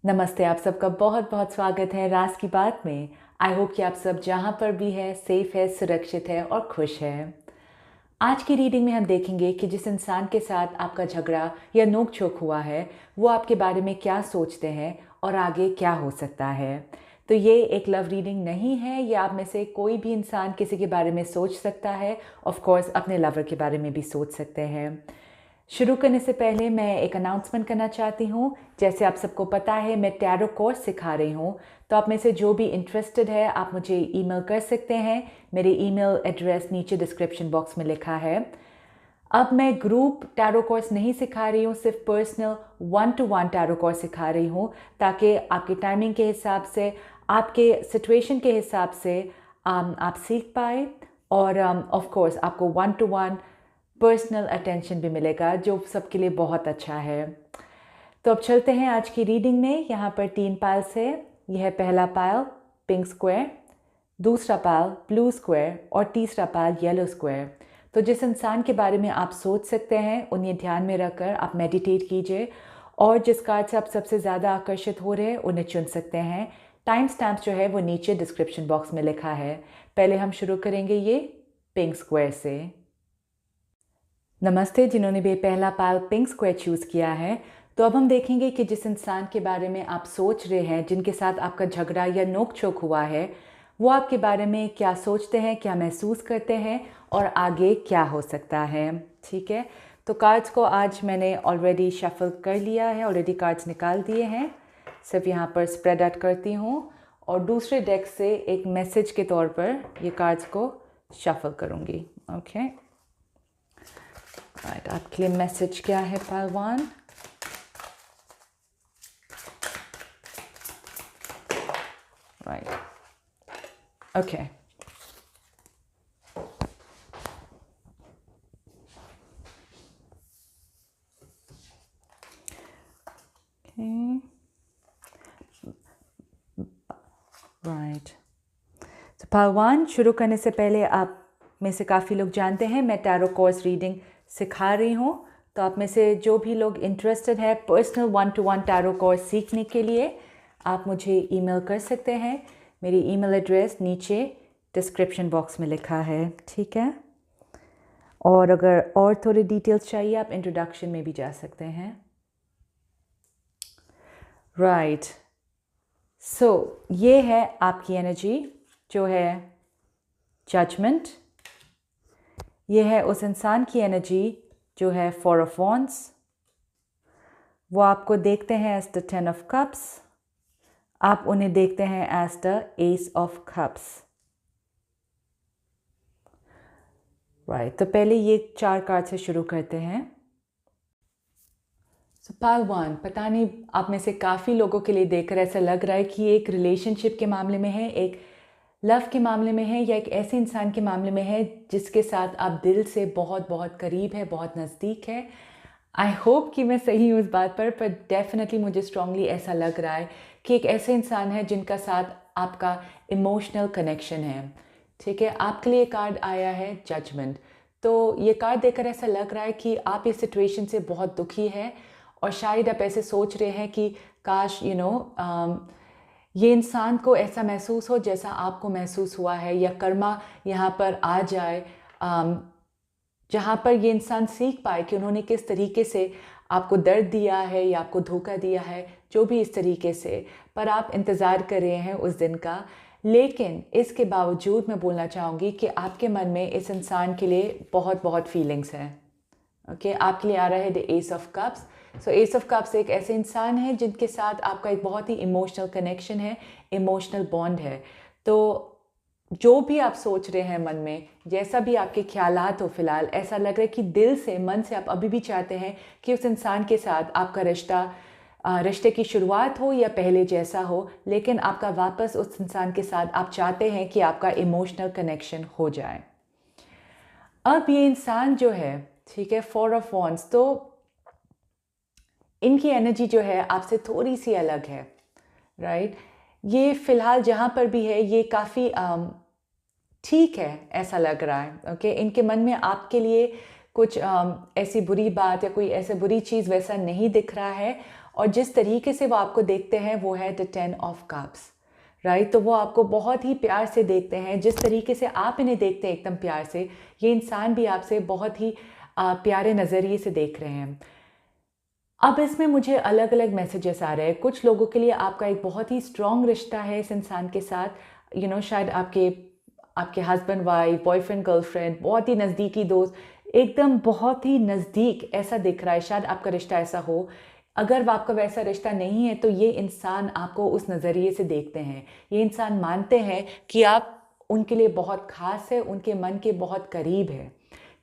नमस्ते, आप सबका बहुत बहुत स्वागत है राज की बात में। आई होप कि आप सब जहाँ पर भी है सेफ है, सुरक्षित है और खुश है। आज की रीडिंग में हम देखेंगे कि जिस इंसान के साथ आपका झगड़ा या नोक झोंक हुआ है वो आपके बारे में क्या सोचते हैं और आगे क्या हो सकता है। तो ये एक लव रीडिंग नहीं है, ये आप में से कोई भी इंसान किसी के बारे में सोच सकता है। ऑफ कोर्स अपने लवर के बारे में भी सोच सकते हैं। शुरू करने से पहले मैं एक अनाउंसमेंट करना चाहती हूँ। जैसे आप सबको पता है मैं टैरो कोर्स सिखा रही हूँ, तो आप में से जो भी इंटरेस्टेड है आप मुझे ईमेल कर सकते हैं। मेरी ईमेल एड्रेस नीचे डिस्क्रिप्शन बॉक्स में लिखा है। अब मैं ग्रुप टैरो कोर्स नहीं सिखा रही हूँ, सिर्फ पर्सनल 1-to-1 टैरो कोर्स सिखा रही हूँ, ताकि आपकी टाइमिंग के हिसाब से, आपके सिचुएशन के हिसाब से आप सीख पाए। और ऑफ कोर्स आपको 1-to-1 पर्सनल अटेंशन भी मिलेगा, जो सबके लिए बहुत अच्छा है। तो अब चलते हैं आज की रीडिंग में। यहाँ पर 3 पाइल्स है। यह है पहला पाइल पिंक स्क्वायर, दूसरा पाइल ब्लू स्क्वायर और तीसरा पाइल येलो स्क्वायर। तो जिस इंसान के बारे में आप सोच सकते हैं उन्हें ध्यान में रखकर आप मेडिटेट कीजिए, और जिस कार्ड से आप सबसे ज़्यादा आकर्षित हो रहे हैं उन्हें चुन सकते हैं। टाइम स्टैम्प जो है वो नीचे डिस्क्रिप्शन बॉक्स में लिखा है। पहले हम शुरू करेंगे ये पिंक स्क्वायर से। नमस्ते, जिन्होंने भी पहला पाइल पिंक स्क्वायर चूज़ किया है। तो अब हम देखेंगे कि जिस इंसान के बारे में आप सोच रहे हैं, जिनके साथ आपका झगड़ा या नोक झोंक हुआ है, वो आपके बारे में क्या सोचते हैं, क्या महसूस करते हैं और आगे क्या हो सकता है। ठीक है, तो कार्ड्स को आज मैंने ऑलरेडी शफल कर लिया है, ऑलरेडी कार्ड्स निकाल दिए हैं। सिर्फ यहाँ पर स्प्रेड आउट करती हूँ और दूसरे डेक से एक मैसेज के तौर पर ये कार्ड्स को शफल करूँगी। ओके राइट, आपके लिए मैसेज क्या है पाइल 1? Right, okay. राइट, तो पाइल 1 शुरू करने से पहले, आप में से काफ़ी लोग जानते हैं मैं टैरो कोर्स रीडिंग सिखा रही हूँ। तो आप में से जो भी लोग इंटरेस्टेड है पर्सनल 1-to-1 टैरो कोर्स सीखने के लिए, आप मुझे ईमेल कर सकते हैं। मेरी ईमेल एड्रेस नीचे डिस्क्रिप्शन बॉक्स में लिखा है। ठीक है, और अगर और थोड़ी डिटेल्स चाहिए आप इंट्रोडक्शन में भी जा सकते हैं। राइट, सो ये है आपकी एनर्जी जो है जजमेंट। ये है उस इंसान की एनर्जी जो है 4 ऑफ वॉन्ड्स। वो आपको देखते हैं एज द 10 ऑफ कप्स, आप उन्हें देखते हैं as the ace of cups. Right, तो पहले ये 4 कार्ड से शुरू करते हैं। सो पाइल 1, पता नहीं आप में से काफ़ी लोगों के लिए देखकर ऐसा लग रहा है कि ये एक रिलेशनशिप के मामले में है, एक लव के मामले में है, या एक ऐसे इंसान के मामले में है जिसके साथ आप दिल से बहुत बहुत करीब है, बहुत नज़दीक है। आई होप कि मैं सही हूँ इस बात पर डेफिनेटली मुझे स्ट्रांगली ऐसा लग रहा है कि एक ऐसे इंसान है जिनका साथ आपका इमोशनल कनेक्शन है। ठीक है, आपके लिए कार्ड आया है जजमेंट। तो ये कार्ड देखकर ऐसा लग रहा है कि आप इस सिचुएशन से बहुत दुखी है, और शायद आप ऐसे सोच रहे हैं कि काश ये इंसान को ऐसा महसूस हो जैसा आपको महसूस हुआ है, या कर्मा यहाँ पर आ जाए जहाँ पर ये इंसान सीख पाए कि उन्होंने किस तरीके से आपको दर्द दिया है या आपको धोखा दिया है, जो भी इस तरीके से। पर आप इंतज़ार कर रहे हैं उस दिन का। लेकिन इसके बावजूद मैं बोलना चाहूँगी कि आपके मन में इस इंसान के लिए बहुत बहुत फीलिंग्स हैं। ओके, आपके लिए आ रहा है the ace of cups. So S of cups एक ऐसे इंसान है जिनके साथ आपका एक बहुत ही इमोशनल कनेक्शन है, इमोशनल बॉन्ड है। तो जो भी आप सोच रहे हैं मन में, जैसा भी आपके ख्यालात हो फिलहाल, ऐसा लग रहा है कि दिल से, मन से आप अभी भी चाहते हैं कि उस इंसान के साथ आपका रिश्ते की शुरुआत हो या पहले जैसा हो, लेकिन आपका वापस उस इंसान के साथ आप चाहते हैं कि आपका इमोशनल कनेक्शन हो जाए। अब ये इंसान जो है, ठीक है, 4 ऑफ वॉन्ड्स, तो इनकी एनर्जी जो है आपसे थोड़ी सी अलग है। राइट, ये फिलहाल जहाँ पर भी है ये काफ़ी ठीक है, ऐसा लग रहा है। ओके, इनके मन में आपके लिए कुछ ऐसी बुरी बात या कोई ऐसे बुरी चीज़ वैसा नहीं दिख रहा है। और जिस तरीके से वो आपको देखते हैं वो है द 10 ऑफ कप्स, राइट। तो वो आपको बहुत ही प्यार से देखते हैं, जिस तरीके से आप इन्हें देखते हैं एकदम प्यार से, ये इंसान भी आपसे बहुत ही प्यारे नज़रिए से देख रहे हैं। अब इसमें मुझे अलग अलग मैसेजेस आ रहे हैं। कुछ लोगों के लिए आपका एक बहुत ही स्ट्रॉन्ग रिश्ता है इस इंसान के साथ, शायद आपके हस्बैंड वाइफ, बॉयफ्रेंड गर्लफ्रेंड, बहुत ही नज़दीकी दोस्त, एकदम बहुत ही नज़दीक ऐसा दिख रहा है। शायद आपका रिश्ता ऐसा हो। अगर आपका वैसा रिश्ता नहीं है तो ये इंसान आपको उस नज़रिए से देखते हैं। ये इंसान मानते हैं कि आप उनके लिए बहुत ख़ास है, उनके मन के बहुत करीब है।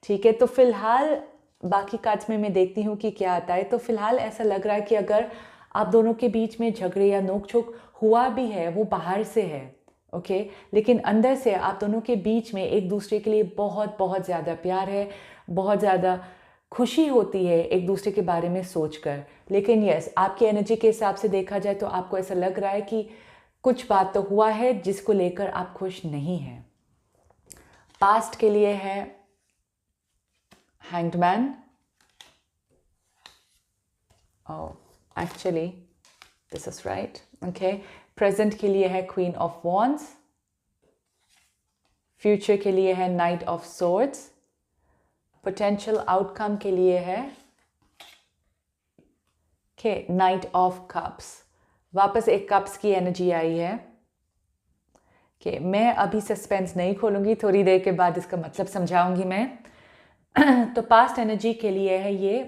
ठीक है, तो फिलहाल बाकी कार्ड्स में मैं देखती हूँ कि क्या आता है। तो फिलहाल ऐसा लग रहा है कि अगर आप दोनों के बीच में झगड़े या नोक-झोंक हुआ भी है, वो बाहर से है, ओके, लेकिन अंदर से आप दोनों के बीच में एक दूसरे के लिए बहुत बहुत ज़्यादा प्यार है, बहुत ज़्यादा खुशी होती है एक दूसरे के बारे में सोचकर। लेकिन यस, आपकी एनर्जी के हिसाब से देखा जाए तो आपको ऐसा लग रहा है कि कुछ बात तो हुआ है जिसको लेकर आप खुश नहीं हैं। पास्ट के लिए है Hanged Man. Oh, actually, this is right. Okay. Present के लिए है Queen of Wands. Future के लिए है Knight of Swords. Potential outcome के लिए है Knight of Cups. वापस एक कप्स की एनर्जी आई है। मैं अभी सस्पेंस नहीं खोलूंगी, थोड़ी देर के बाद इसका मतलब समझाऊंगी मैं। तो पास्ट एनर्जी के लिए है ये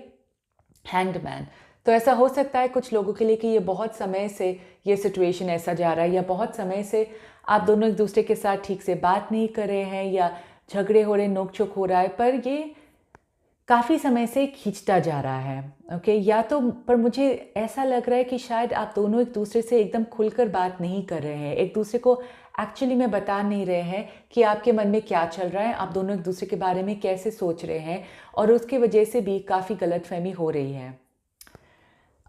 हैंग्ड मैन। तो ऐसा हो सकता है कुछ लोगों के लिए कि ये बहुत समय से ये सिचुएशन ऐसा जा रहा है, या बहुत समय से आप दोनों एक दूसरे के साथ ठीक से बात नहीं कर रहे हैं, या झगड़े हो रहे, नोक-झोंक हो रहा है, पर ये काफ़ी समय से खींचता जा रहा है। ओके, या तो पर मुझे ऐसा लग रहा है कि शायद आप दोनों एक दूसरे से एकदम खुलकर बात नहीं कर रहे हैं, एक दूसरे को एक्चुअली में बता नहीं रहे हैं कि आपके मन में क्या चल रहा है, आप दोनों एक दूसरे के बारे में कैसे सोच रहे हैं, और उसकी वजह से भी काफ़ी गलतफहमी हो रही है।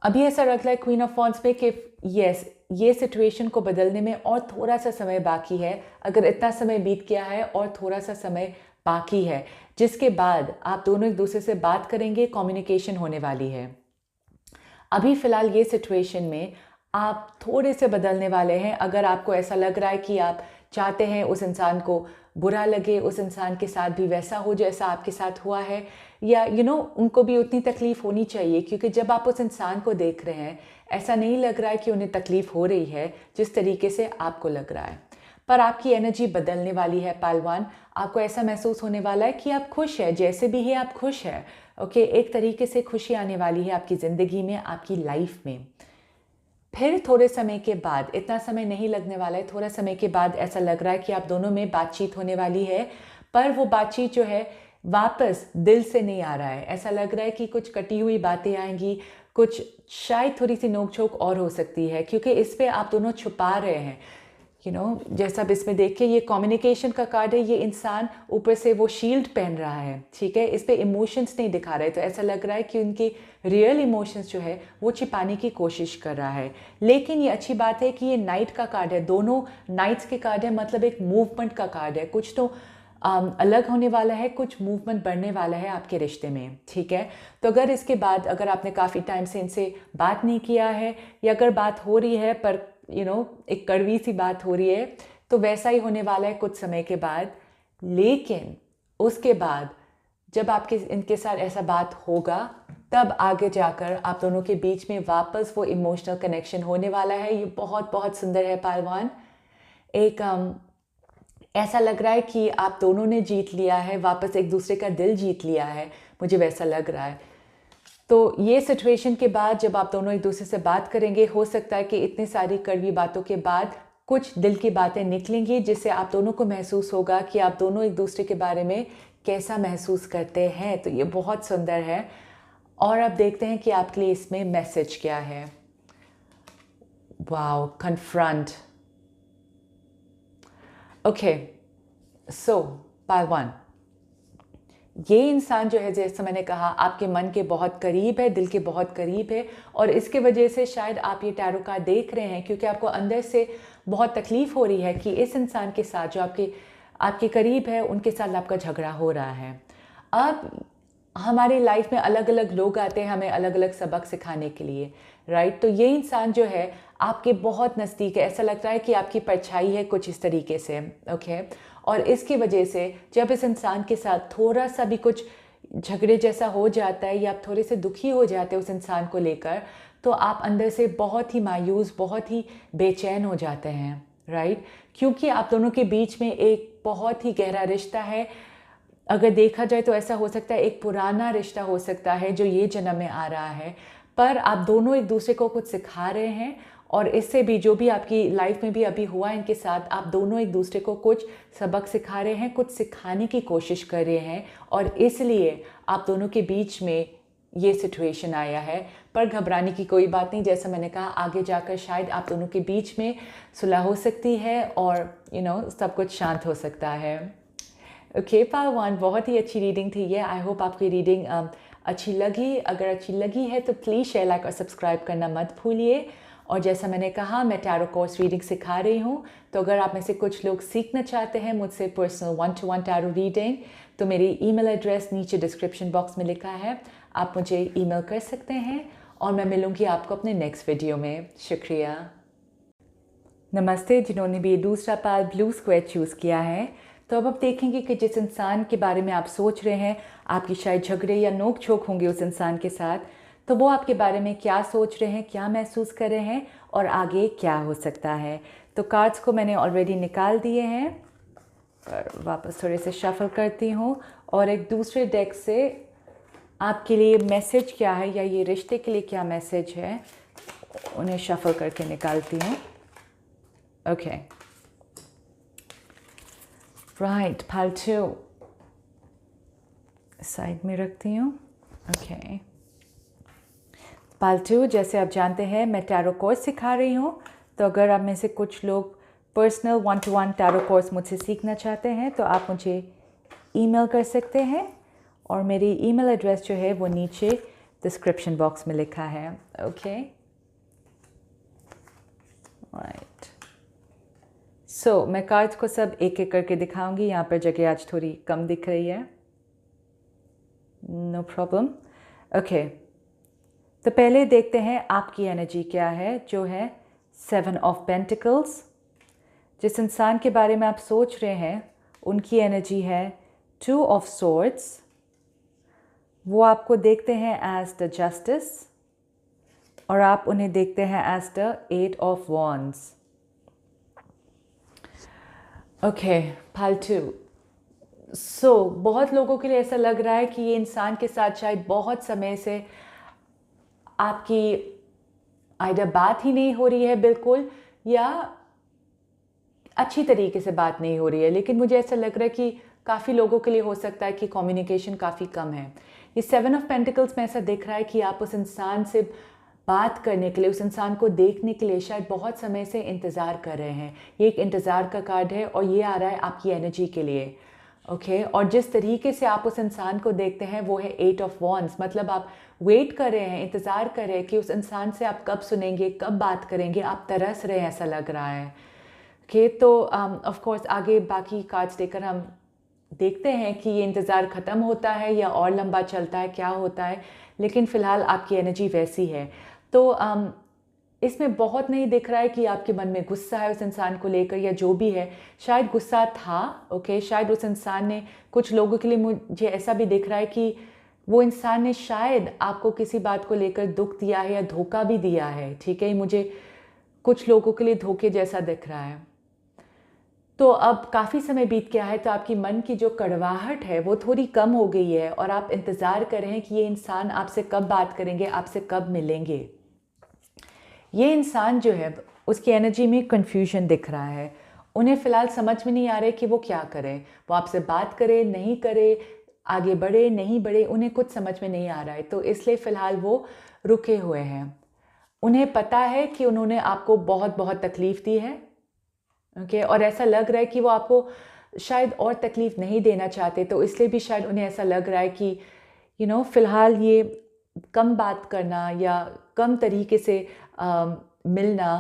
अभी ऐसा लग रहा है क्वीन ऑफ वॉन्ड्स में कि यस, ये सिचुएशन को बदलने में और थोड़ा सा समय बाकी है। अगर इतना समय बीत गया है और थोड़ा सा समय बाकी है, जिसके बाद आप दोनों एक दूसरे से बात करेंगे, कम्युनिकेशन होने वाली है। अभी फ़िलहाल ये सिचुएशन में आप थोड़े से बदलने वाले हैं। अगर आपको ऐसा लग रहा है कि आप चाहते हैं उस इंसान को बुरा लगे, उस इंसान के साथ भी वैसा हो जैसा आपके साथ हुआ है, या उनको भी उतनी तकलीफ़ होनी चाहिए, क्योंकि जब आप उस इंसान को देख रहे हैं ऐसा नहीं लग रहा है कि उन्हें तकलीफ़ हो रही है जिस तरीके से आपको लग रहा है। पर आपकी एनर्जी बदलने वाली है पहलवान। आपको ऐसा महसूस होने वाला है कि आप खुश हैं, जैसे भी है आप खुश हैं। ओके, एक तरीके से खुशी आने वाली है आपकी ज़िंदगी में, आपकी लाइफ में। फिर थोड़े समय के बाद, इतना समय नहीं लगने वाला है, थोड़ा समय के बाद ऐसा लग रहा है कि आप दोनों में बातचीत होने वाली है, पर वो बातचीत जो है वापस दिल से नहीं आ रहा है। ऐसा लग रहा है कि कुछ कटी हुई बातें आएंगी, कुछ शायद थोड़ी सी नोक-झोंक और हो सकती है, क्योंकि इस पे आप दोनों छुपा रहे हैं। जैसा अब इसमें देखिए, ये कम्युनिकेशन का कार्ड है, ये इंसान ऊपर से वो शील्ड पहन रहा है, ठीक है, इस पे इमोशंस नहीं दिखा रहे, तो ऐसा लग रहा है कि उनकी रियल इमोशंस जो है वो छिपाने की कोशिश कर रहा है। लेकिन ये अच्छी बात है कि ये नाइट का कार्ड है, दोनों नाइट्स के कार्ड है, मतलब एक मूवमेंट का कार्ड है। कुछ तो अलग होने वाला है, कुछ मूवमेंट बढ़ने वाला है आपके रिश्ते में, ठीक है। तो अगर इसके बाद, अगर आपने काफ़ी टाइम से इनसे बात नहीं किया है, या अगर बात हो रही है पर एक कड़वी सी बात हो रही है, तो वैसा ही होने वाला है कुछ समय के बाद। लेकिन उसके बाद जब आपके इनके साथ ऐसा बात होगा, तब आगे जाकर आप दोनों के बीच में वापस वो इमोशनल कनेक्शन होने वाला है। ये बहुत बहुत सुंदर है पहलवान। एक ऐसा लग रहा है कि आप दोनों ने जीत लिया है, वापस एक दूसरे का दिल जीत लिया है, मुझे वैसा लग रहा है। तो ये सिचुएशन के बाद जब आप दोनों एक दूसरे से बात करेंगे, हो सकता है कि इतनी सारी कड़वी बातों के बाद कुछ दिल की बातें निकलेंगी, जिससे आप दोनों को महसूस होगा कि आप दोनों एक दूसरे के बारे में कैसा महसूस करते हैं। तो ये बहुत सुंदर है। और अब देखते हैं कि आपके लिए इसमें मैसेज क्या है। Wow, confront. ओके, सो पहलवान, ये इंसान जो है, जैसे मैंने कहा, आपके मन के बहुत करीब है, दिल के बहुत करीब है, और इसके वजह से शायद आप ये टैरो कार्ड देख रहे हैं, क्योंकि आपको अंदर से बहुत तकलीफ़ हो रही है कि इस इंसान के साथ जो आपके करीब है, उनके साथ आपका झगड़ा हो रहा है। अब हमारी लाइफ में अलग अलग लोग आते हैं हमें अलग अलग सबक सिखाने के लिए, राइट। तो ये इंसान जो है आपके बहुत नज़दीक है, ऐसा लगता है कि आपकी परछाई है कुछ इस तरीके से, ओके। और इसकी वजह से जब इस इंसान के साथ थोड़ा सा भी कुछ झगड़े जैसा हो जाता है या आप थोड़े से दुखी हो जाते हैं उस इंसान को लेकर, तो आप अंदर से बहुत ही मायूस, बहुत ही बेचैन हो जाते हैं, राइट। क्योंकि आप दोनों के बीच में एक बहुत ही गहरा रिश्ता है। अगर देखा जाए तो ऐसा हो सकता है एक पुराना रिश्ता हो सकता है जो ये जन्म में आ रहा है, पर आप दोनों एक दूसरे को कुछ सिखा रहे हैं। और इससे भी जो भी आपकी लाइफ में भी अभी हुआ इनके साथ, आप दोनों एक दूसरे को कुछ सबक सिखा रहे हैं, कुछ सिखाने की कोशिश कर रहे हैं, और इसलिए आप दोनों के बीच में ये सिचुएशन आया है। पर घबराने की कोई बात नहीं, जैसा मैंने कहा आगे जाकर शायद आप दोनों के बीच में सुलह हो सकती है और सब कुछ शांत हो सकता है। ओके पाल 1, बहुत ही अच्छी रीडिंग थी ये। आई होप आपकी रीडिंग अच्छी लगी। अगर अच्छी लगी है तो प्लीज़ शेयर, लाइक और सब्सक्राइब करना मत भूलिए। और जैसा मैंने कहा मैं टैरो कोर्स रीडिंग सिखा रही हूँ, तो अगर आप में से कुछ लोग सीखना चाहते हैं मुझसे पर्सनल 1-to-1 टैरो रीडिंग, तो मेरी ईमेल एड्रेस नीचे डिस्क्रिप्शन बॉक्स में लिखा है, आप मुझे ईमेल कर सकते हैं और मैं मिलूँगी आपको अपने नेक्स्ट वीडियो में। शुक्रिया। नमस्ते जिन्होंने भी ये दूसरा पाल ब्लू स्क्वायर चूज़ किया है। तो अब आप देखेंगे कि जिस इंसान के बारे में आप सोच रहे हैं, आपकी शायद झगड़े या नोक झोंक होंगे उस इंसान के साथ, तो वो आपके बारे में क्या सोच रहे हैं, क्या महसूस कर रहे हैं और आगे क्या हो सकता है। तो कार्ड्स को मैंने ऑलरेडी निकाल दिए हैं, पर वापस थोड़े से शफल करती हूँ और एक दूसरे डेक से आपके लिए मैसेज क्या है या ये रिश्ते के लिए क्या मैसेज है उन्हें शफल करके निकालती हूँ। ओके राइट, पाल 2 साइड में रखती हूँ। ओके पाल 2, जैसे आप जानते हैं मैं टैरो कोर्स सिखा रही हूँ, तो अगर आप में से कुछ लोग पर्सनल 1-to-1 टैरो कोर्स मुझसे सीखना चाहते हैं तो आप मुझे ईमेल कर सकते हैं और मेरी ईमेल एड्रेस जो है वो नीचे डिस्क्रिप्शन बॉक्स में लिखा है। ओके राइट, सो मैं कार्ड्स को सब एक एक करके दिखाऊंगी। यहाँ पर जगह आज थोड़ी कम दिख रही है, नो प्रॉब्लम। ओके, तो पहले देखते हैं आपकी एनर्जी क्या है, जो है 7 ऑफ पेंटिकल्स। जिस इंसान के बारे में आप सोच रहे हैं उनकी एनर्जी है 2 ऑफ सोर्ड्स। वो आपको देखते हैं एज द जस्टिस और आप उन्हें देखते हैं as the 8 of wands. Okay pull 2, so बहुत लोगों के लिए ऐसा लग रहा है कि ये इंसान के साथ शायद बहुत समय से आपकी आइडा बात ही नहीं हो रही है बिल्कुल, या अच्छी तरीके से बात नहीं हो रही है। लेकिन मुझे ऐसा लग रहा है कि काफ़ी लोगों के लिए हो सकता है कि कम्युनिकेशन काफ़ी कम है। ये 7 ऑफ पेंटिकल्स में ऐसा दिख रहा है कि आप उस इंसान से बात करने के लिए, उस इंसान को देखने के लिए शायद बहुत समय से इंतज़ार कर रहे हैं। ये एक इंतज़ार का कार्ड है और ये आ रहा है आपकी एनर्जी के लिए। ओके और जिस तरीके से आप उस इंसान को देखते हैं वो है 8 ऑफ वॉन्ड्स, मतलब आप वेट कर रहे हैं, इंतज़ार कर रहे हैं कि उस इंसान से आप कब सुनेंगे, कब बात करेंगे, आप तरस रहे हैं ऐसा लग रहा है। ओके तो ऑफ कोर्स आगे बाकी कार्ड्स देकर हम देखते हैं कि ये इंतज़ार ख़त्म होता है या और लंबा चलता है, क्या होता है, लेकिन फ़िलहाल आपकी एनर्जी वैसी है। तो इसमें बहुत नहीं दिख रहा है कि आपके मन में गुस्सा है उस इंसान को लेकर या जो भी है, शायद गुस्सा था। ओके शायद उस इंसान ने, कुछ लोगों के लिए मुझे ऐसा भी दिख रहा है कि वो इंसान ने शायद आपको किसी बात को लेकर दुख दिया है या धोखा भी दिया है। ठीक है, मुझे कुछ लोगों के लिए धोखे जैसा दिख रहा है। तो अब काफ़ी समय बीत गया है, तो आपकी मन की जो कड़वाहट है वो थोड़ी कम हो गई है और आप इंतज़ार कर रहे हैं कि ये इंसान आपसे कब बात करेंगे, आपसे कब मिलेंगे। ये इंसान जो है उसकी एनर्जी में कन्फ्यूजन दिख रहा है। उन्हें फ़िलहाल समझ में नहीं आ रहा है कि वो क्या करें, वो आपसे बात करे नहीं करे, आगे बढ़े नहीं बढ़े, उन्हें कुछ समझ में नहीं आ रहा है। तो इसलिए फ़िलहाल वो रुके हुए हैं। उन्हें पता है कि उन्होंने आपको बहुत बहुत तकलीफ़ दी है। ओके और ऐसा लग रहा है कि वो आपको शायद और तकलीफ़ नहीं देना चाहते, तो इसलिए भी शायद उन्हें ऐसा लग रहा है कि फ़िलहाल ये कम बात करना या कम तरीके से मिलना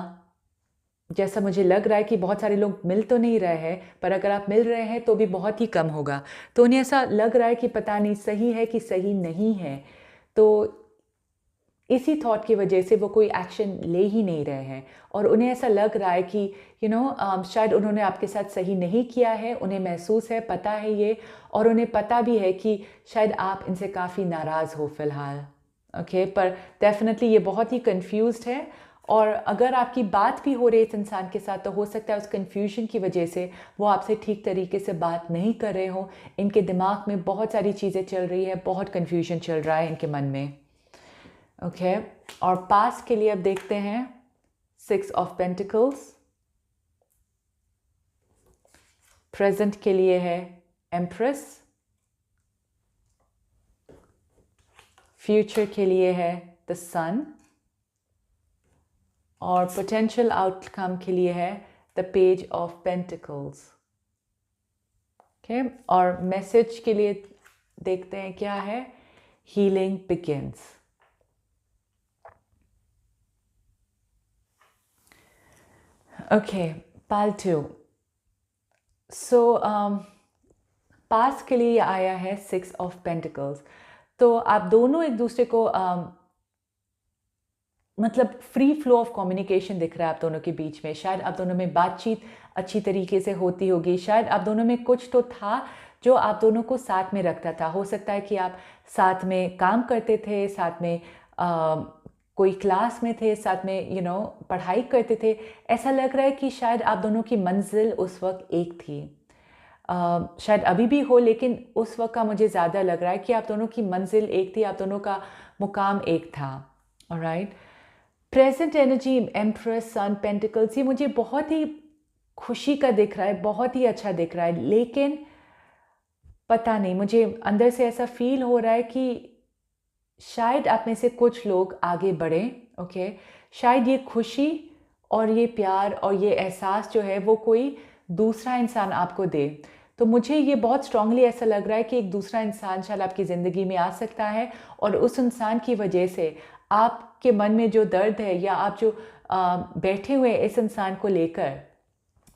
जैसा मुझे लग रहा है कि बहुत सारे लोग मिल तो नहीं रहे हैं, पर अगर आप मिल रहे हैं तो भी बहुत ही कम होगा। तो उन्हें ऐसा लग रहा है कि पता नहीं सही है कि सही नहीं है। तो इसी थॉट की वजह से वो कोई एक्शन ले ही नहीं रहे हैं, और उन्हें ऐसा लग रहा है कि शायद उन्होंने आपके साथ सही नहीं किया है, उन्हें महसूस है, पता है ये, और उन्हें पता भी है कि शायद आप इनसे काफ़ी नाराज़ हो फ़िलहाल। ओके, पर डेफिनेटली ये बहुत ही कंफ्यूज्ड है, और अगर आपकी बात भी हो रही है इस इंसान के साथ, तो हो सकता है उस कन्फ्यूजन की वजह से वो आपसे ठीक तरीके से बात नहीं कर रहे हो। इनके दिमाग में बहुत सारी चीज़ें चल रही है, बहुत कन्फ्यूजन चल रहा है इनके मन में। ओके, और पास के लिए अब देखते हैं 6 ऑफ पेंटिकल्स, प्रेजेंट के लिए है एम्प्रेस, फ्यूचर के लिए है द सन, और पोटेंशियल आउटकम के लिए है the page of pentacles. Okay, और मैसेज के लिए देखते हैं क्या है, हीलिंग बिगिंस। Okay, pull 2। सो पास के लिए आया है 6 ऑफ पेंटिकल्स। तो आप दोनों एक दूसरे को मतलब फ्री फ्लो ऑफ कम्युनिकेशन दिख रहा है आप दोनों के बीच में। शायद आप दोनों में बातचीत अच्छी तरीके से होती होगी, शायद आप दोनों में कुछ तो था जो आप दोनों को साथ में रखता था। हो सकता है कि आप साथ में काम करते थे, साथ में कोई क्लास में थे, साथ में पढ़ाई करते थे। ऐसा लग रहा है कि शायद आप दोनों की मंजिल उस वक्त एक थी। शायद अभी भी हो, लेकिन उस वक्त का मुझे ज़्यादा लग रहा है कि आप दोनों की मंजिल एक थी, आप दोनों का मुकाम एक था। ऑलराइट, प्रेजेंट एनर्जी एम्प्रेस, सन, पेंटिकल्स, ये मुझे बहुत ही खुशी का दिख रहा है, बहुत ही अच्छा दिख रहा है। लेकिन पता नहीं, मुझे अंदर से ऐसा फील हो रहा है कि शायद आप में से कुछ लोग आगे बढ़ें। ओके, शायद ये खुशी और ये प्यार और ये एहसास जो है वो कोई दूसरा इंसान आपको दे। तो मुझे ये बहुत स्ट्रांगली ऐसा लग रहा है कि एक दूसरा इंसान शायद आपकी ज़िंदगी में आ सकता है, और उस इंसान की वजह से आपके मन में जो दर्द है, या आप जो बैठे हुए इस इंसान को लेकर,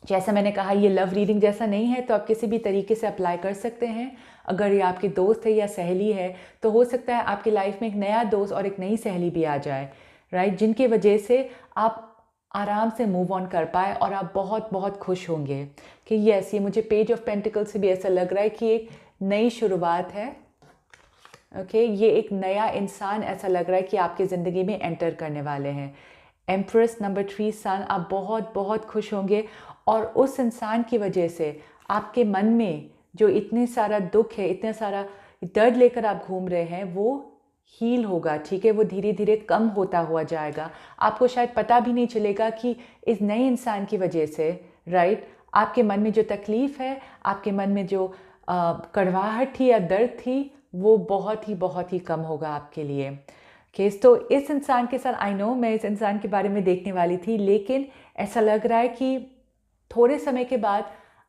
जैसा मैंने कहा ये लव रीडिंग जैसा नहीं है, तो आप किसी भी तरीके से अप्लाई कर सकते हैं। अगर ये आपके दोस्त है या सहेली है, तो हो सकता है आपकी लाइफ में एक नया दोस्त और एक नई सहेली भी आ जाए, राइट, जिनके वजह से आप आराम से मूव ऑन कर पाए और आप बहुत बहुत खुश होंगे कि यस, ये मुझे पेज ऑफ पेंटिकल से भी ऐसा लग रहा है कि एक नई शुरुआत है। ओके, ये एक नया इंसान ऐसा लग रहा है कि आपकी ज़िंदगी में एंटर करने वाले हैं। एम्प्रेस, नंबर 3, सन, आप बहुत बहुत खुश होंगे, और उस इंसान की वजह से आपके मन में जो इतने सारा दुख है, इतना सारा दर्द लेकर आप घूम रहे हैं, वो हील होगा। ठीक है, वो धीरे धीरे कम होता हुआ जाएगा। आपको शायद पता भी नहीं चलेगा कि इस नए इंसान की वजह से, राइट, आपके मन में जो तकलीफ़ है, आपके मन में जो कड़वाहट थी या दर्द थी, वो बहुत ही कम होगा आपके लिए। केस तो इस इंसान के साथ, आई नो मैं इस इंसान के बारे में देखने वाली थी, लेकिन ऐसा लग रहा है कि थोड़े समय के बाद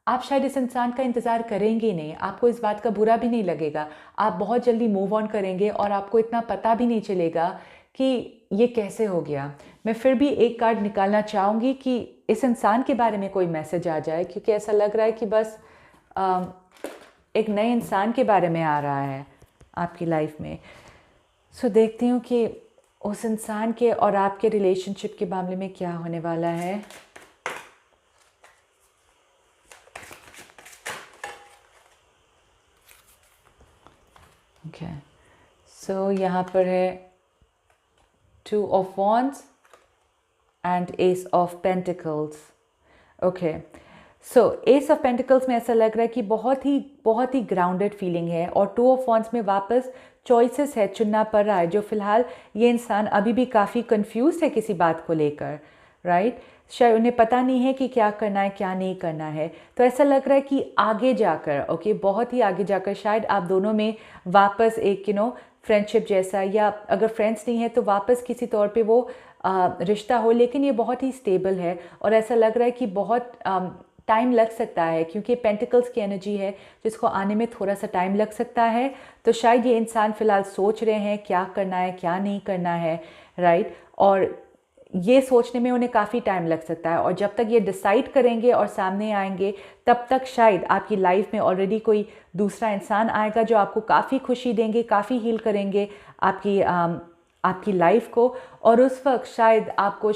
आप शायद इस इंसान का इंतज़ार करेंगे नहीं। आपको इस बात का बुरा भी नहीं लगेगा, आप बहुत जल्दी मूव ऑन करेंगे, और आपको इतना पता भी नहीं चलेगा कि ये कैसे हो गया। मैं फिर भी एक कार्ड निकालना चाहूँगी कि इस इंसान के बारे में कोई मैसेज आ जाए, क्योंकि ऐसा लग रहा है कि बस एक नए इंसान के बारे में आ रहा है आपकी लाइफ में। सो देखती हूँ कि उस इंसान के और आपके रिलेशनशिप के मामले में क्या होने वाला है। ओके, सो यहाँ पर है 2 of wands and S of pentacles. Okay, so S of pentacles में ऐसा लग रहा है कि बहुत ही ग्राउंडेड फीलिंग है, और 2 ऑफ वॉन्ड्स में वापस चॉइसेस है, चुनना पड़ रहा है। जो फिलहाल ये इंसान अभी भी काफ़ी कंफ्यूज है किसी बात को लेकर, राइट, शायद उन्हें पता नहीं है कि क्या करना है क्या नहीं करना है। तो ऐसा लग रहा है कि आगे जाकर, ओके, बहुत ही आगे जाकर शायद आप दोनों में वापस एक फ्रेंडशिप जैसा, या अगर फ्रेंड्स नहीं है तो वापस किसी तौर पे वो रिश्ता हो, लेकिन ये बहुत ही स्टेबल है, और ऐसा लग रहा है कि बहुत टाइम लग सकता है, क्योंकि पेंटिकल्स की एनर्जी है जिसको आने में थोड़ा सा टाइम लग सकता है। तो शायद ये इंसान फ़िलहाल सोच रहे हैं क्या करना है क्या नहीं करना है, राइट, और ये सोचने में उन्हें काफ़ी टाइम लग सकता है, और जब तक ये डिसाइड करेंगे और सामने आएंगे तब तक शायद आपकी लाइफ में ऑलरेडी कोई दूसरा इंसान आएगा जो आपको काफ़ी खुशी देंगे, काफ़ी हील करेंगे आपकी लाइफ को। और उस वक्त शायद आपको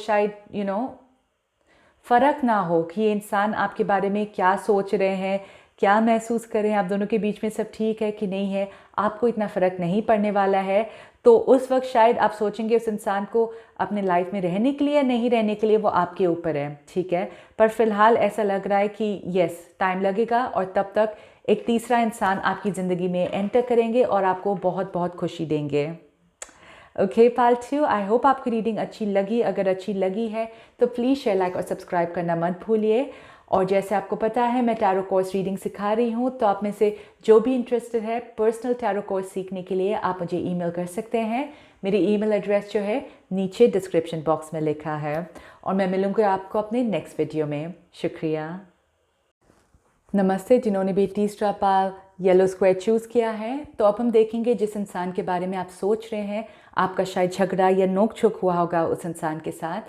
फ़र्क ना हो कि ये इंसान आपके बारे में क्या सोच रहे हैं, क्या महसूस कर रहे हैं, आप दोनों के बीच में सब ठीक है कि नहीं है, आपको इतना फ़र्क नहीं पड़ने वाला है। तो उस वक्त शायद आप सोचेंगे उस इंसान को अपने लाइफ में रहने के लिए या नहीं रहने के लिए, वो आपके ऊपर है, ठीक है। पर फ़िलहाल ऐसा लग रहा है कि यस, टाइम लगेगा और तब तक एक तीसरा इंसान आपकी ज़िंदगी में एंटर करेंगे और आपको बहुत बहुत खुशी देंगे। ओके पालतू, आई होप आपको रीडिंग अच्छी लगी। अगर अच्छी लगी है तो प्लीज़ शेयर, लाइक और सब्सक्राइब करना मत भूलिए। और जैसे आपको पता है मैं टैरो कोर्स रीडिंग सिखा रही हूँ, तो आप में से जो भी इंटरेस्टेड है पर्सनल टैरो कोर्स सीखने के लिए आप मुझे ईमेल कर सकते हैं। मेरी ईमेल एड्रेस जो है नीचे डिस्क्रिप्शन बॉक्स में लिखा है। और मैं मिलूँगी आपको अपने नेक्स्ट वीडियो में। शुक्रिया। नमस्ते। जिन्होंने भी तीसरा पाल येलो स्क्वायर चूज़ किया है, तो अब हम देखेंगे जिस इंसान के बारे में आप सोच रहे हैं, आपका शायद झगड़ा या नोक झोंक हुआ होगा उस इंसान के साथ,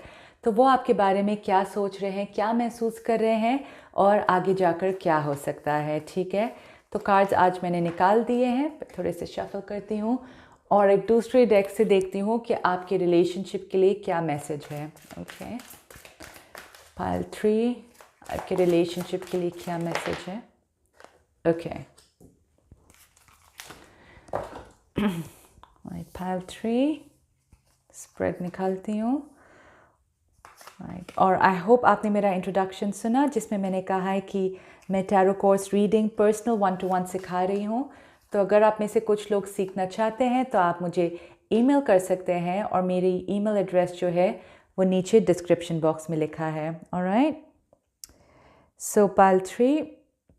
तो वो आपके बारे में क्या सोच रहे हैं, क्या महसूस कर रहे हैं और आगे जाकर क्या हो सकता है, ठीक है। तो कार्ड्स आज मैंने निकाल दिए हैं, थोड़े से शफल करती हूँ और एक दूसरे डेक से देखती हूँ कि आपके रिलेशनशिप के लिए क्या मैसेज है। ओके, पाइल 3, आपके रिलेशनशिप के लिए क्या मैसेज है। ओके, पाइल 3, स्प्रेड निकालती हूँ। और आई होप आपने मेरा इंट्रोडक्शन सुना जिसमें मैंने कहा है कि मैं tarot course reading personal 1-to-1 सिखा रही हूँ। तो अगर आप में से कुछ लोग सीखना चाहते हैं तो आप मुझे ईमेल कर सकते हैं, और मेरी ईमेल एड्रेस जो है वो नीचे डिस्क्रिप्शन बॉक्स में लिखा है। ऑलराइट, सो पाइल 3,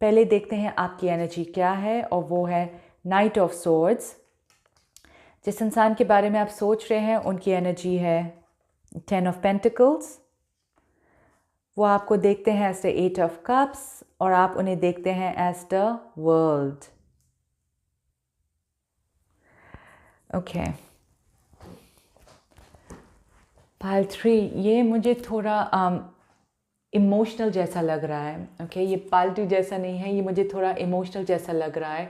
पहले देखते हैं आपकी एनर्जी क्या है, और वो है नाइट ऑफ सोर्ड्स। जिस इंसान के बारे में आप सोच रहे हैं उनकी एनर्जी है 10 ऑफ पेंटिकल्स। वो आपको देखते हैं एज द 8 ऑफ कप्स, और आप उन्हें देखते हैं as the world. Okay, pile 3, ये मुझे थोड़ा इमोशनल जैसा लग रहा है। ओके, ये पाइल 2 जैसा नहीं है, ये मुझे थोड़ा इमोशनल जैसा लग रहा है।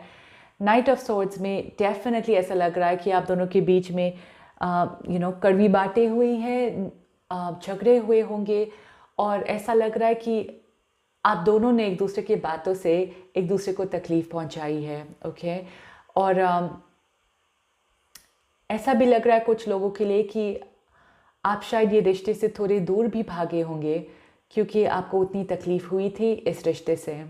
नाइट ऑफ सोर्ड्स में डेफिनेटली ऐसा लग रहा है कि आप दोनों के बीच में कड़वी बातें हुई हैं, झगड़े हुए होंगे, और ऐसा लग रहा है कि आप दोनों ने एक दूसरे की बातों से एक दूसरे को तकलीफ़ पहुंचाई है। ओके, और ऐसा भी लग रहा है कुछ लोगों के लिए कि आप शायद ये रिश्ते से थोड़े दूर भी भागे होंगे क्योंकि आपको उतनी तकलीफ़ हुई थी इस रिश्ते से।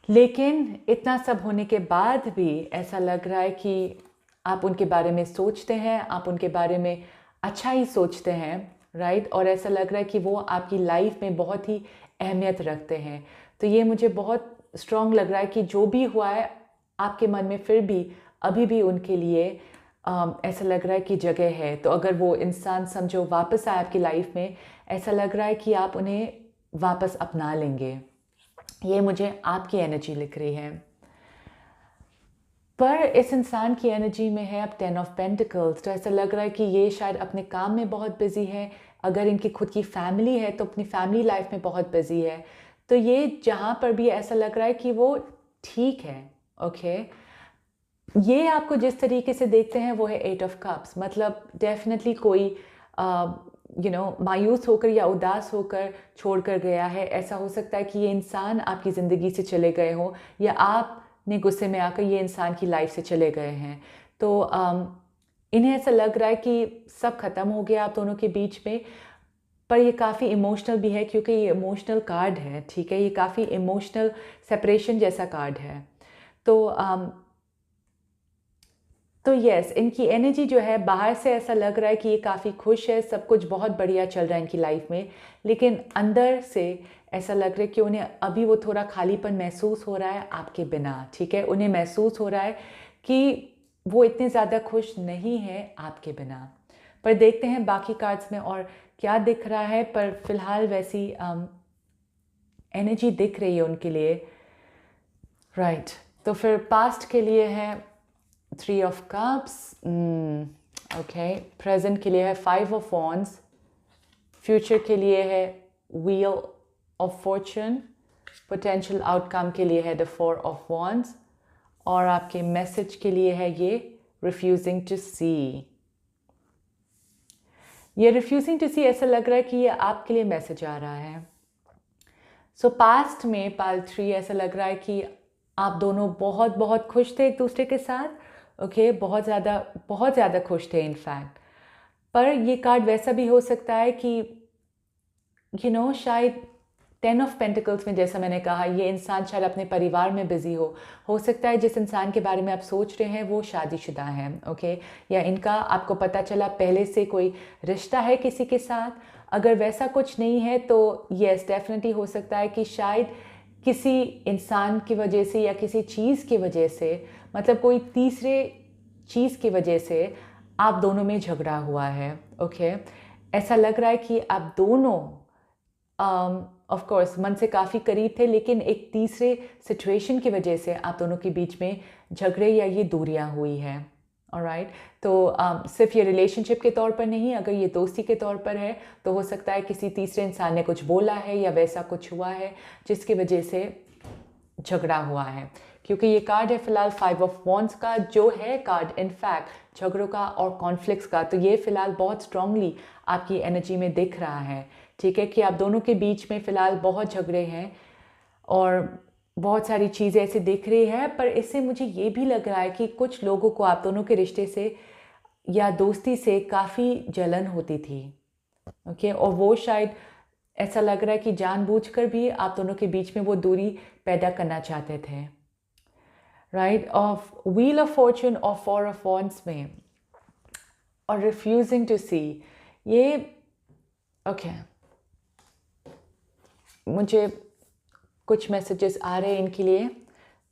लेकिन इतना सब होने के बाद भी ऐसा लग रहा है कि आप उनके बारे में सोचते हैं, आप उनके बारे में अच्छा ही सोचते हैं, राइट। और ऐसा लग रहा है कि वो आपकी लाइफ में बहुत ही अहमियत रखते हैं। तो ये मुझे बहुत स्ट्रॉन्ग लग रहा है कि जो भी हुआ है आपके मन में फिर भी अभी भी उनके लिए ऐसा लग रहा है कि जगह है। तो अगर वो इंसान समझो वापस आए आपकी लाइफ में, ऐसा लग रहा है कि आप उन्हें वापस अपना लेंगे। ये मुझे आपकी एनर्जी लिख रही है। पर इस इंसान की एनर्जी में है अब 10 ऑफ पेंटिकल्स। तो ऐसा लग रहा है कि ये शायद अपने काम में बहुत बिजी है। अगर इनकी खुद की फैमिली है तो अपनी फैमिली लाइफ में बहुत बिजी है। तो ये जहाँ पर भी ऐसा लग रहा है कि वो ठीक है। ओके, ये आपको जिस तरीके से देखते हैं वो है 8 ऑफ कप्स। मतलब डेफिनेटली कोई मायूस होकर या उदास होकर छोड़ कर गया है। ऐसा हो सकता है कि ये इंसान आपकी ज़िंदगी से चले गए हों, या आपने गुस्से में आकर ये इंसान की लाइफ से चले गए हैं। तो इन्हें ऐसा लग रहा है कि सब ख़त्म हो गया आप दोनों के बीच में। पर ये काफ़ी इमोशनल भी है क्योंकि ये इमोशनल कार्ड है, ठीक है। ये काफ़ी इमोशनल सेपरेशन जैसा कार्ड है। तो यस, इनकी एनर्जी जो है बाहर से ऐसा लग रहा है कि ये काफ़ी खुश है, सब कुछ बहुत बढ़िया चल रहा है इनकी लाइफ में। लेकिन अंदर से ऐसा लग रहा है कि उन्हें अभी वो थोड़ा खालीपन महसूस हो रहा है आपके बिना, ठीक है। उन्हें महसूस हो रहा है कि वो इतने ज़्यादा खुश नहीं है आपके बिना। पर देखते हैं बाकी कार्ड्स में और क्या दिख रहा है। पर फिलहाल वैसी एनर्जी दिख रही है उनके लिए, राइट। तो फिर पास्ट के लिए है 3 ऑफ कप्स, ओके। प्रेजेंट के लिए है 5 ऑफ वॉन्ड्स, फ्यूचर के लिए है wheel of Fortune, potential outcome के लिए है द 4 ऑफ वॉन्ड्स, और आपके मैसेज के लिए है ये रिफ्यूजिंग टू सी। ये रिफ्यूजिंग टू सी ऐसा लग रहा है कि ये आपके लिए मैसेज आ रहा है। सो पास्ट में पाल 3 ऐसा लग रहा है कि आप दोनों बहुत बहुत खुश थे एक दूसरे के साथ, ओके, बहुत ज़्यादा खुश थे इनफैक्ट। पर ये कार्ड वैसा भी हो सकता है कि शायद 10 ऑफ पेंटिकल्स में, जैसा मैंने कहा, ये इंसान शायद अपने परिवार में बिजी हो सकता है जिस इंसान के बारे में आप सोच रहे हैं वो शादीशुदा है, ओके, या इनका आपको पता चला पहले से कोई रिश्ता है किसी के साथ। अगर वैसा कुछ नहीं है तो यस, डेफिनेटली हो सकता है कि शायद किसी इंसान की वजह से या किसी चीज़ की वजह से, मतलब कोई तीसरे चीज़ की वजह से आप दोनों में झगड़ा हुआ है, ओके। ऐसा लग रहा है कि आप दोनों ऑफ कोर्स मन से काफ़ी करीब थे, लेकिन एक तीसरे सिचुएशन की वजह से आप दोनों के बीच में झगड़े या ये दूरियां हुई हैं, ऑलराइट। तो सिर्फ ये रिलेशनशिप के तौर पर नहीं, अगर ये दोस्ती के तौर पर है तो हो सकता है किसी तीसरे इंसान ने कुछ बोला है या वैसा कुछ हुआ है जिसकी वजह से झगड़ा हुआ है। क्योंकि ये कार्ड है फ़िलहाल 5 ऑफ वॉन्ड्स का, जो है कार्ड इनफैक्ट झगड़ों का और कॉन्फ्लिक्ट्स का। तो ये फ़िलहाल बहुत स्ट्रांगली आपकी एनर्जी में दिख रहा है, ठीक है, कि आप दोनों के बीच में फ़िलहाल बहुत झगड़े हैं और बहुत सारी चीज़ें ऐसे दिख रही है। पर इससे मुझे ये भी लग रहा है कि कुछ लोगों को आप दोनों के रिश्ते से या दोस्ती से काफ़ी जलन होती थी, ओके, और वो शायद ऐसा लग रहा है कि जानबूझकर भी आप दोनों के बीच में वो दूरी पैदा करना चाहते थे, right. Of wheel of Fortune और 4 ऑफ वॉन्ड्स में और रिफ्यूजिंग टू सी, ये ओके, मुझे कुछ मैसेजेस आ रहे हैं इनके लिए।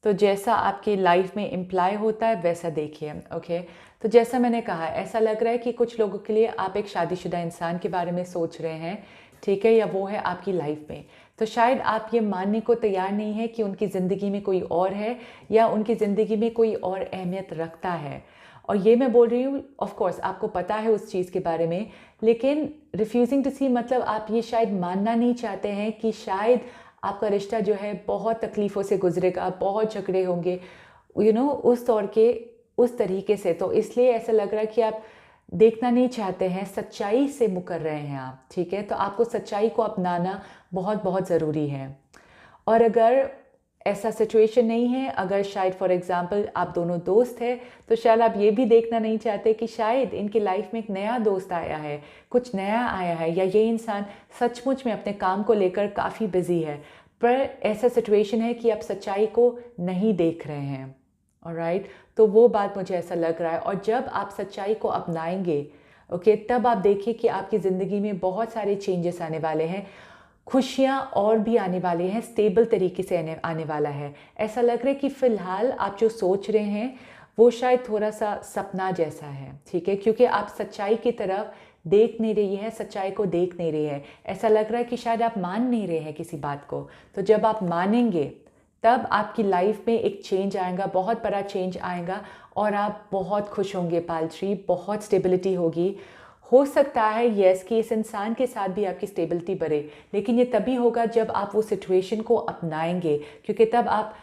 तो जैसा आपकी लाइफ में इम्प्लाई होता है वैसा देखिए, ओके। तो जैसा मैंने कहा, ऐसा लग रहा है कि कुछ लोगों के लिए आप एक शादीशुदा इंसान के बारे में सोच रहे हैं, ठीक है, या वो है आपकी लाइफ में। तो शायद आप ये मानने को तैयार नहीं है कि उनकी ज़िंदगी में कोई और है या उनकी ज़िंदगी में कोई और अहमियत रखता है। और ये मैं बोल रही हूँ, ऑफ कोर्स आपको पता है उस चीज़ के बारे में, लेकिन रिफ्यूजिंग टू सी मतलब आप ये शायद मानना नहीं चाहते हैं कि शायद आपका रिश्ता जो है बहुत तकलीफ़ों से गुजरेगा, बहुत झगड़े होंगे, उस तौर के उस तरीके से। तो इसलिए ऐसा लग रहा है कि आप देखना नहीं चाहते हैं, सच्चाई से मुकर रहे हैं आप, ठीक है। तो आपको सच्चाई को अपनाना बहुत बहुत ज़रूरी है। और अगर ऐसा सिचुएशन नहीं है, अगर शायद फॉर एग्ज़ाम्पल आप दोनों दोस्त हैं, तो शायद आप ये भी देखना नहीं चाहते कि शायद इनकी लाइफ में एक नया दोस्त आया है, कुछ नया आया है, या ये इंसान सचमुच में अपने काम को लेकर काफ़ी बिजी है, पर ऐसा सिचुएशन है कि आप सच्चाई को नहीं देख रहे हैं, ऑलराइट। तो वो बात मुझे ऐसा लग रहा है। और जब आप सच्चाई को अपनाएंगे, ओके, तब आप देखिए कि आपकी ज़िंदगी में बहुत सारे चेंजेस आने वाले हैं, खुशियाँ और भी आने वाली हैं, स्टेबल तरीके से आने वाला है। ऐसा लग रहा है कि फ़िलहाल आप जो सोच रहे हैं वो शायद थोड़ा सा सपना जैसा है, ठीक है, क्योंकि आप सच्चाई की तरफ देख नहीं रही है, सच्चाई को देख नहीं रही है। ऐसा लग रहा है कि शायद आप मान नहीं रहे हैं किसी बात को। तो जब आप मानेंगे तब आपकी लाइफ में एक चेंज आएगा, बहुत बड़ा चेंज आएगा, और आप बहुत खुश होंगे पाल 3, बहुत स्टेबिलिटी होगी। हो सकता है यस कि इस इंसान के साथ भी आपकी स्टेबिलिटी बढ़े, लेकिन ये तभी होगा जब आप वो सिचुएशन को अपनाएंगे, क्योंकि तब आप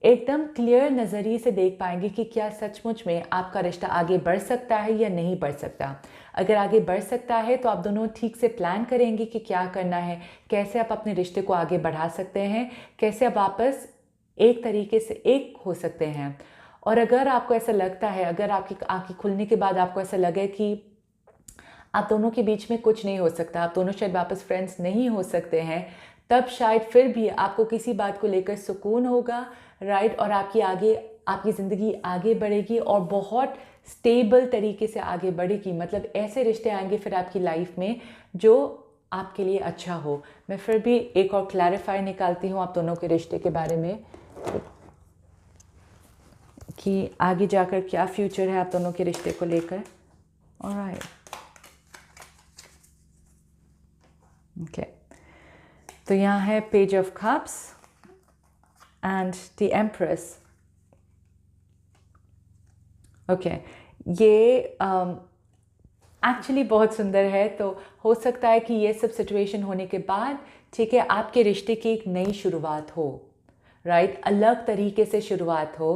एकदम क्लियर नज़रिए से देख पाएंगे कि क्या सचमुच में आपका रिश्ता आगे बढ़ सकता है या नहीं बढ़ सकता। अगर आगे बढ़ सकता है तो आप दोनों ठीक से प्लान करेंगे कि क्या करना है, कैसे आप अपने रिश्ते को आगे बढ़ा सकते हैं, कैसे आप वापस एक तरीके से एक हो सकते हैं। और अगर आपको ऐसा लगता है, अगर आपकी आँखें खुलने के बाद आपको ऐसा लगे कि आप दोनों के बीच में कुछ नहीं हो सकता, आप दोनों शायद वापस फ्रेंड्स नहीं हो सकते हैं, तब शायद फिर भी आपको किसी बात को लेकर सुकून होगा, राइट। और आपकी ज़िंदगी आगे बढ़ेगी और बहुत स्टेबल तरीके से आगे बढ़ेगी। मतलब ऐसे रिश्ते आएंगे फिर आपकी लाइफ में जो आपके लिए अच्छा हो। मैं फिर भी एक और क्लैरिफाई निकालती हूँ आप दोनों के रिश्ते के बारे में कि आगे जाकर क्या फ्यूचर है आप दोनों के रिश्ते को लेकर, ऑलराइट। ओके, तो यहाँ है page of cups and the empress. Okay, ये एक्चुअली बहुत सुंदर है। तो हो सकता है कि ये सब सिचुएशन होने के बाद, ठीक है, आपके रिश्ते की एक नई शुरुआत हो, राइट, अलग तरीके से शुरुआत हो।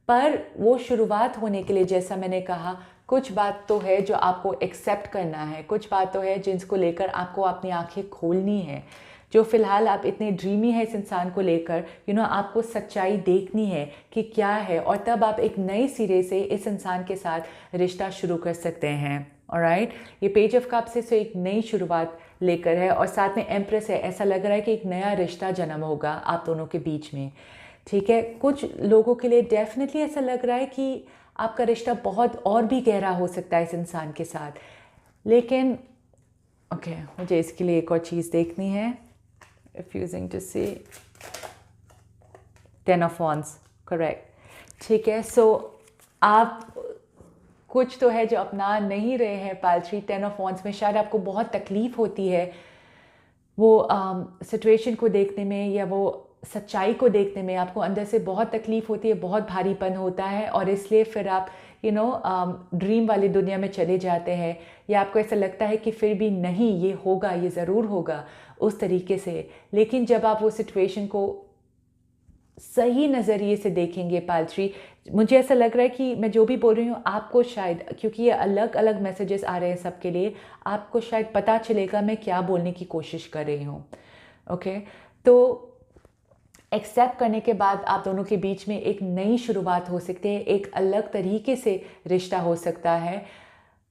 पर वो शुरुआत होने के लिए, जैसा मैंने कहा, कुछ बात तो है जो आपको एक्सेप्ट करना है, कुछ बात तो है जिसको लेकर आपको अपनी आंखें खोलनी है। जो फ़िलहाल आप इतने ड्रीमी है इस इंसान को लेकर, आपको सच्चाई देखनी है कि क्या है, और तब आप एक नए सिरे से इस इंसान के साथ रिश्ता शुरू कर सकते हैं। ऑलराइट, ये पेज ऑफ कप्स से एक नई शुरुआत लेकर है, और साथ में एम्प्रेस है। ऐसा लग रहा है कि एक नया रिश्ता जन्म होगा आप दोनों के बीच में, ठीक है। कुछ लोगों के लिए डेफिनेटली ऐसा लग रहा है कि आपका रिश्ता बहुत और भी गहरा हो सकता है इस इंसान के साथ। लेकिन ओके, मुझे इसके लिए एक और चीज़ देखनी है। Refusing to see 10 of wands, correct, ठीक है। सो आप कुछ तो है जो अपना नहीं रहे हैं पालत्री। 10 ऑफ वॉन्ड्स में शायद आपको बहुत तकलीफ़ होती है वो सिचुएशन को देखने में, या वो सच्चाई को देखने में आपको अंदर से बहुत तकलीफ़ होती है, बहुत भारीपन होता है, और इसलिए फिर आप ड्रीम वाली दुनिया में चले जाते हैं, या आपको ऐसा लगता है कि फिर भी नहीं, ये होगा, ये ज़रूर होगा, उस तरीके से। लेकिन जब आप वो सिचुएशन को सही नज़रिए से देखेंगे पालत्री, मुझे ऐसा लग रहा है कि मैं जो भी बोल रही हूँ आपको शायद, क्योंकि ये अलग अलग मैसेजेस आ रहे हैं सबके लिए, आपको शायद पता चलेगा मैं क्या बोलने की कोशिश कर रही हूँ। ओके, तो एक्सेप्ट करने के बाद आप दोनों के बीच में एक नई शुरुआत हो सकती है, एक अलग तरीके से रिश्ता हो सकता है।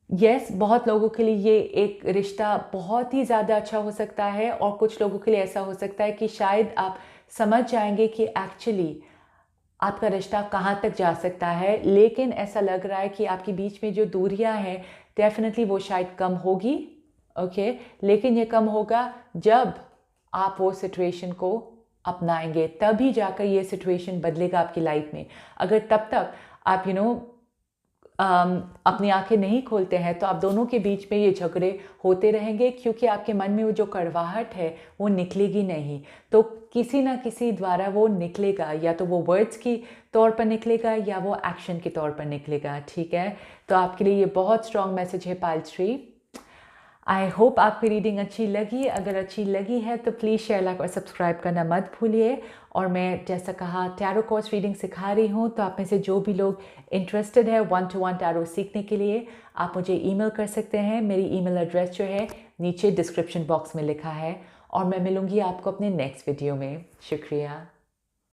यस, बहुत लोगों के लिए ये एक रिश्ता बहुत ही ज़्यादा अच्छा हो सकता है, और कुछ लोगों के लिए ऐसा हो सकता है कि शायद आप समझ जाएंगे कि एक्चुअली आपका रिश्ता कहाँ तक जा सकता है। लेकिन ऐसा लग रहा है कि आपके बीच में जो दूरियां हैं, डेफिनेटली वो शायद कम होगी, ओके। लेकिन ये कम होगा जब आप वो सिचुएशन को अपनाएंगे, तभी जाकर ये सिचुएशन बदलेगा आपकी लाइफ में। अगर तब तक आप अपनी आंखें नहीं खोलते हैं, तो आप दोनों के बीच में ये झगड़े होते रहेंगे, क्योंकि आपके मन में वो जो कड़वाहट है वो निकलेगी नहीं। तो किसी ना किसी द्वारा वो निकलेगा, या तो वो वर्ड्स की तौर पर निकलेगा, या वो एक्शन के तौर पर निकलेगा, ठीक है। तो आपके लिए ये बहुत स्ट्रॉन्ग मैसेज है पालत्री। आई होप आपकी रीडिंग अच्छी लगी। अगर अच्छी लगी है तो प्लीज़ शेयर, लाइक और सब्सक्राइब करना मत भूलिए। और मैं जैसा कहा टैरो कोर्स रीडिंग सिखा रही हूँ, तो आप में से जो भी लोग इंटरेस्टेड है 1-to-1 टैरो सीखने के लिए, आप मुझे ईमेल कर सकते हैं। मेरी ईमेल एड्रेस जो है नीचे डिस्क्रिप्शन बॉक्स में लिखा है। और मैं मिलूँगी आपको अपने नेक्स्ट वीडियो में। शुक्रिया।